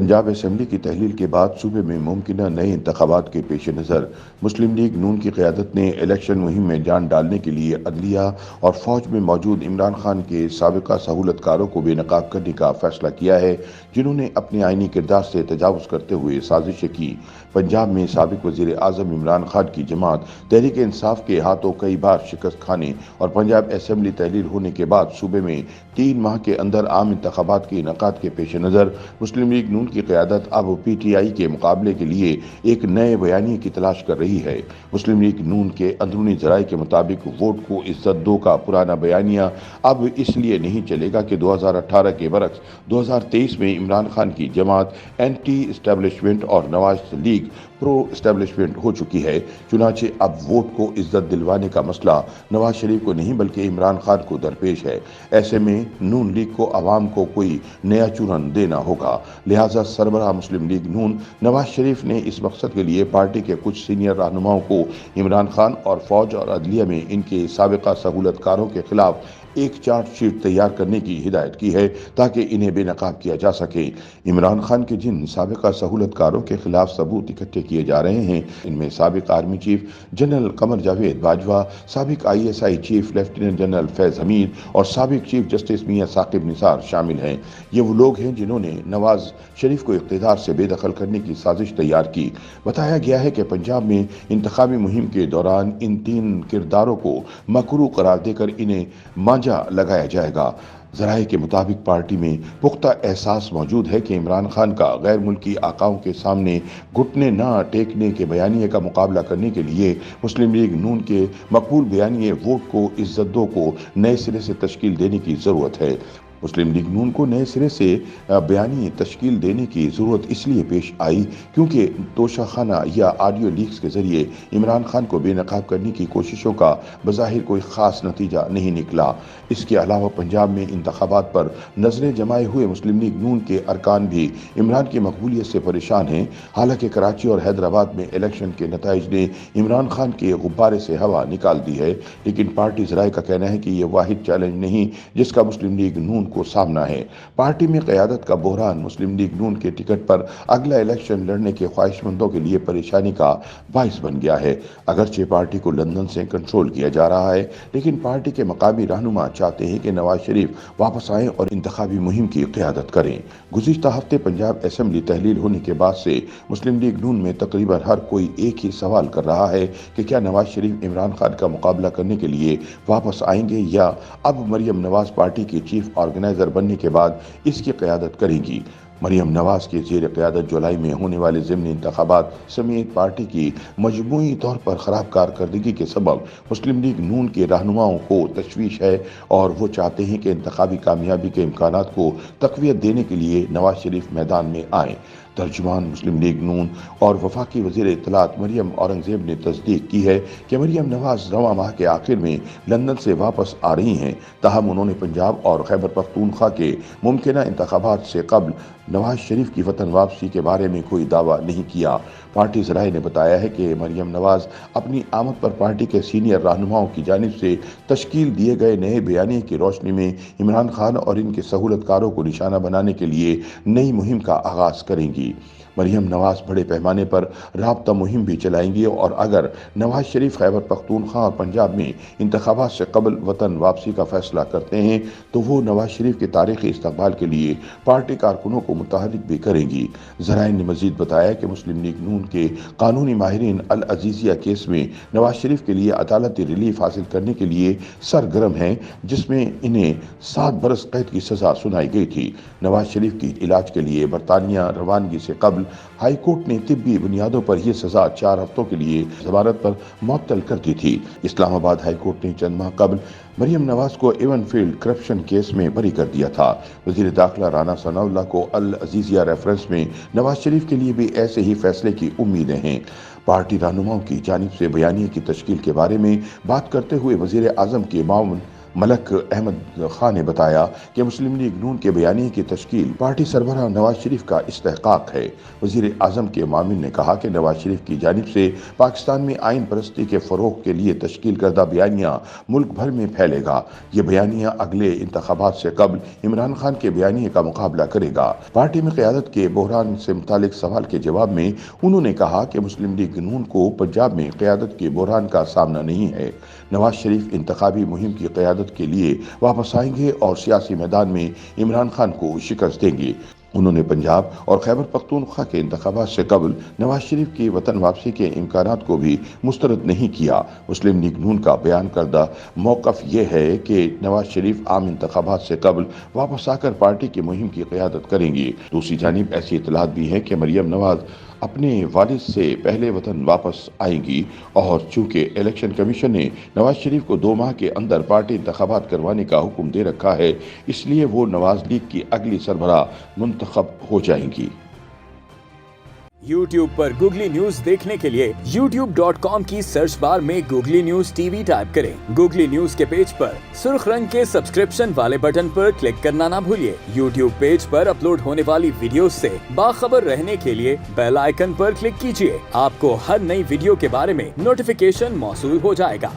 Punjab assembly की तहलील के बाद सूबे में मुमकिन नए इंतखाबात के पेश नज़र मुस्लिम लीग नून की क़यादत ने इलेक्शन मुहिम में जान डालने के लिए अदलिया और फौज में मौजूद इमरान खान के साबिका सहूलतकारों को बेनकाब करने का फैसला किया है, जिन्होंने अपने आइनी किरदार से तजावुज़ करते हुए साजिशें की। पंजाब में साबिक वज़ीर आज़म इमरान खान की जमात तहरीक इंसाफ के हाथों कई बार शिकस्त खाने और पंजाब असेंबली तहलील होने के बाद सूबे में 3 माह के अंदर आम इंतखाबात के इनेकाद के पेश नज़र मुस्लिम लीग नून की क़यादत अब PTI के मुकाबले के लिए एक नए बयानिए की तलाश कर रही है। मुस्लिम लीग नून के अंदरूनी ज़राए के मुताबिक वोट को इज्जत दो का पुराना बयानिया अब इसलिए नहीं चलेगा कि 2018 के बरक्स 2023 में इमरान खान की जमात एंटी इस्टेब्लिशमेंट और नवाज लीग प्रो इस्टेब्लिशमेंट हो चुकी है। चुनाचे अब वोट को इज्जत दिलवाने का मसला नवाज शरीफ को नहीं बल्कि इमरान खान को दरपेश है। ऐसे में नून लीग को अवाम को कोई नया चूरन देना होगा। लिहाजा सरबराह मुस्लिम लीग नून नवाज शरीफ ने इस मकसद के लिए पार्टी के कुछ सीनियर रहनुमाओं को इमरान खान और फौज और अदलिया में इनके साबिका सहूलतकारों के खिलाफ एक चार्जशीट तैयार करने की हिदायत की है ताकि इन्हें बेनकाब किया जा सके। इमरान खान के जिन साबिका सहूलतकारों के खिलाफ सबूत इकट्ठे किए जा रहे हैं, इनमें साबिक army chief general Qamar Javed Bajwa, साबिक ISI chief lieutenant general Faiz Hamid और साबिक चीफ जस्टिस मियां साकिब निसार शामिल हैं। ये वो लोग हैं जिन्होंने नवाज शरीफ को इक़्तिदार से बेदखल करने की साजिश तैयार की। बताया गया है कि पंजाब में इंतखाबी मुहिम के दौरान इन 3 किरदारों को मकरू करार देकर इन्हें मांझा लगाया जाएगा। ज़राए के मुताबिक पार्टी में पुख्ता एहसास मौजूद है कि इमरान खान का गैर मुल्की आकाओं के सामने घुटने न टेकने के बयानिए का मुकाबला करने के लिए मुस्लिम लीग नून के मकबूल बयानिए वोट को इज्जत दो को नए सिरे से तश्कील देने की ज़रूरत है। मुस्लिम लीग नून को नए सिरे से बयानी तश्कील देने की ज़रूरत इसलिए पेश आई क्योंकि तोशाखाना या ऑडियो लीक्स के ज़रिए इमरान खान को बेनकाब करने की कोशिशों का बज़ाहिर कोई ख़ास नतीजा नहीं निकला। इसके अलावा पंजाब में इंतखाबात पर नज़रें जमाए हुए मुस्लिम लीग नून के अरकान भी इमरान की मकबूलियत से परेशान हैं। हालांकि कराची और हैदराबाद में इलेक्शन के नताइज ने इमरान खान के गुब्बारे से हवा निकाल दी है, लेकिन पार्टी ज़राए का कहना है कि यह वाहिद चैलेंज नहीं जिसका मुस्लिम लीग नून को सामना है। पार्टी में क़यादत का बहरान मुस्लिम लीग नून के टिकट पर अगला इलेक्शन लड़ने के ख्वाहिशमंदों के लिए परेशानी का बाइस बन गया है। अगरचे पार्टी को लंदन से कंट्रोल किया जा रहा है, लेकिन पार्टी के मकामी रहनुमा चाहते हैं कि नवाज शरीफ वापस आएं और इंतखाबी मुहिम की क़यादत करें। गुज़िश्ता हफ्ते पंजाब असेंबली तहलील होने के बाद से मुस्लिम लीग नून में तकरीबन हर कोई एक ही सवाल कर रहा है कि क्या नवाज शरीफ इमरान खान का मुकाबला करने के लिए वापस आएंगे या अब मरियम नवाज पार्टी की चीफ ऑर्गेनाइजर बनने के बाद इसकी क़यादत करेंगी। मरियम नवाज के ज़ेर क़यादत जुलाई में होने वाले ज़िमनी इंतखाबात समेत पार्टी की मजमूई तौर पर ख़राब कारकर्दगी के सबब मुस्लिम लीग नून के रहनुमाओं को तशवीश है और वो चाहते हैं कि इंतखाबी कामयाबी के इम्कानात को तक़वियत देने के लिए नवाज शरीफ मैदान में आएँ। तर्जुमान मुस्लिम लीग नून और वफाकी वज़ीर इत्तलात मरियम औरंगज़ेब ने तस्दीक की है कि मरियम नवाज रवां माह के आखिर में लंदन से वापस आ रही हैं। ताहम उन्होंने पंजाब और खैबर पख्तूनख्वा के मुमकिना इंतखाबात से कबल नवाज शरीफ की वतन वापसी के बारे में कोई दावा नहीं किया। पार्टी ज़राए ने बताया है कि मरियम नवाज अपनी आमद पर पार्टी के सीनियर रहनुमाओं की जानिब से तश्कील दिए गए नए बयानिए की रोशनी में इमरान खान और इनके सहूलतकारों को निशाना बनाने के लिए नई मुहिम का आगाज़ करेंगी। मरियम नवाज बड़े पैमाने पर राब्ता मुहिम भी चलाएंगी और अगर नवाज शरीफ खैबर पख्तूनख्वा और पंजाब में इंतखाबात से कबल वतन वापसी का फैसला करते हैं तो वो नवाज शरीफ के तारीख़ी इस्तकबाल के लिए पार्टी कारकुनों को मुतहरिक भी करेंगी। ज़राए ने मज़ीद बताया कि मुस्लिम लीग नून के कानूनी माहिरीन अल अजीज़िया केस में नवाज शरीफ के लिए अदालती रिलीफ हासिल करने के लिए सरगर्म हैं, जिसमें इन्हें 7 बरस कैद की सज़ा सुनाई गई थी। नवाज शरीफ की इलाज के लिए बरतानिया रवानगी से कबल हाई कोर्ट ने तिब्बी बुनियादों पर यह सजा 4 हफ्तों के लिए जमानत पर मुअत्तल कर दी थी। इस्लामाबाद हाई कोर्ट ने चंद माह कबल मरियम नवाज को एवनफील्ड करप्शन केस में बरी कर दिया था। वज़ीर दाखिला राना सनाउल्लाह को अल अजीज़िया रेफरेंस में नवाज शरीफ के लिए भी ऐसे ही फैसले की उम्मीदें हैं। पार्टी रहनुमाओं की जानिब से बयानिए की तश्कील के बारे में बात करते हुए वज़ीर आज़म के मामून ملک احمد خان نے بتایا کہ مسلم لیگ نون کے بیانیے کی تشکیل پارٹی سربراہ نواز شریف کا استحقاق ہے۔ وزیر اعظم کے معاون نے کہا کہ نواز شریف کی جانب سے پاکستان میں آئین پرستی کے فروغ کے لیے تشکیل کردہ بیانیہ ملک بھر میں پھیلے گا۔ یہ بیانیہ اگلے انتخابات سے قبل عمران خان کے بیانیے کا مقابلہ کرے گا۔ پارٹی میں قیادت کے بحران سے متعلق سوال کے جواب میں انہوں نے کہا کہ مسلم لیگ نون کو پنجاب میں قیادت کے بحران کا سامنا نہیں ہے۔ نواز شریف انتخابی مہم کی قیادت کے لیے واپس آئیں گے اور سیاسی میدان میں عمران خان کو شکست دیں گے۔ انہوں نے پنجاب اور خیبر پختونخوا کے انتخابات سے قبل نواز شریف کی وطن واپسی کے امکانات کو بھی مسترد نہیں کیا۔ مسلم لیگ نون کا بیان کردہ موقف یہ ہے کہ نواز شریف عام انتخابات سے قبل واپس آ کر پارٹی کی مہم کی قیادت کریں گے۔ دوسری جانب ایسی اطلاعات بھی ہیں کہ مریم نواز اپنے والد سے پہلے وطن واپس آئیں گی، اور چونکہ الیکشن کمیشن نے نواز شریف کو 2 ماہ کے اندر پارٹی انتخابات کروانے کا حکم دے رکھا ہے، اس لیے وہ نواز لیگ کی اگلی سربراہ منتخب ہو جائیں گی۔ YouTube پر گوگلی نیوز دیکھنے کے لیے youtube.com کی سرچ بار میں googly news T V type کریں۔ گوگلی نیوز کے پیج پر سرخ رنگ کے سبسکرپشن والے بٹن پر کلک کرنا نہ بھولیے۔ YouTube پیج پر اپلوڈ ہونے والی ویڈیوز سے باخبر رہنے کے لیے بیل آئیکن پر کلک کیجیے۔ آپ کو ہر نئی ویڈیو کے بارے میں نوٹیفیکیشن موصول ہو جائے گا۔